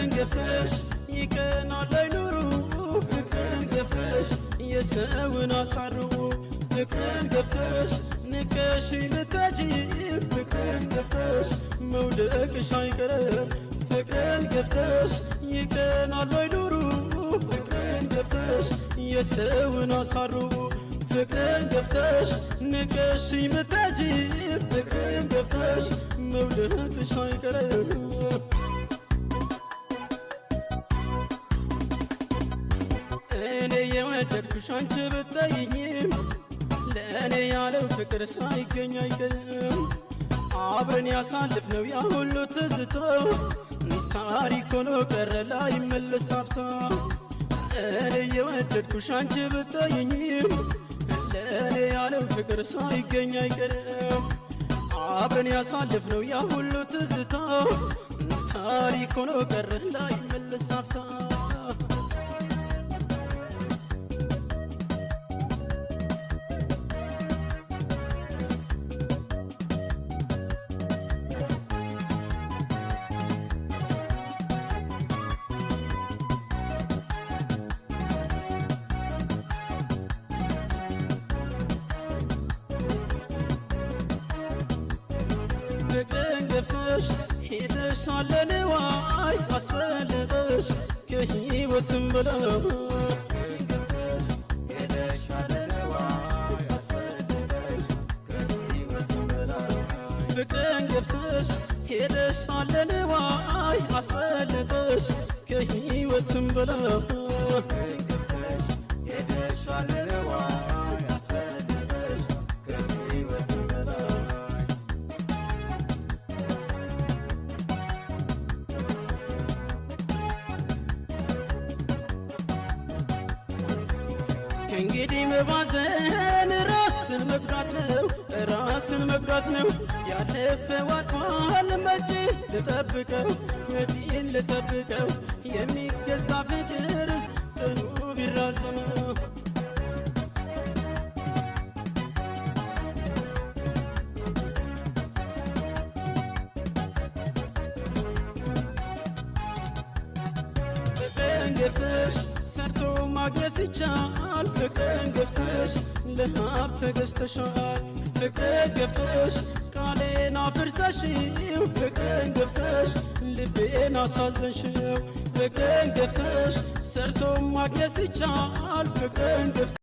ፍቅርን ገፍተሽ ይቀናል አይኑሩ ፍቅርን ገፍተሽ የሰውን አሳርቡ ፍቅርን ገፍተሽ ንቀሽ ልታጂ ፍቅርን ገፍተሽ መውደቅሽ አይቀርም ፍቅርን ገፍተሽ ይቀናል አይኑሩ ፍቅርን ገፍተሽ የሰውን አሳርቡ ፍቅርን ገፍተሽ ንቀሽ ልታጂ ፍቅርን ገፍተሽ መውደቅሽ አይቀርም እኔ የወደድኩሽ አንቺ ብትጠይኝም ለእኔ ያለው ፍቅር ሳይገኝ አይቀርም አብረን ያሳልፍነው ያ ሁሉ ትዝታ ታሪክ ሆኖ ቀረ ላይመለስ አፍታ እኔ የወደድኩሽ አንቺ ብትጠይኝም ለእኔ ያለው ፍቅር ሳይገኝ አይቀርም አብረን ያሳልፍነው ያ ሁሉ ትዝታ ታሪክ ሆኖ ቀረ ላይመለስ አፍታ ፍቅርን ገፍተሽ ሄደሻል ለንዋይ አስፈልገሽ ከሕይወትም በላይ ፍቅርን ገፍተሽ ሄደሻል ለንዋይ አስፈልገሽ ከሕይወትም በላይ ከእንግዲህ መባዘን ራስን መጉዳት ነው ራስን መጉዳት ነው ያለፈው አልፏል መቼ ልጠብቀው መቼን ልጠብቀው የሚገዛ ፍቅርስ ቀኑ ቢራዘም ፍቅርን ገፍተሽ ሰርቶ ማግኘት ሲቻል ፍቅርን ገፍተሽ ለሀብት ተገዝተሻል ፍቅርን ገፍተሽ ቃሌን አፍርሰሽው ፍቅርን ገፍተሽ ልቤን አሳዘንሽው ፍቅርን ገፍተሽ ሰርቶ ማግኘት ሲቻል ፍቅርን ገፍተሽ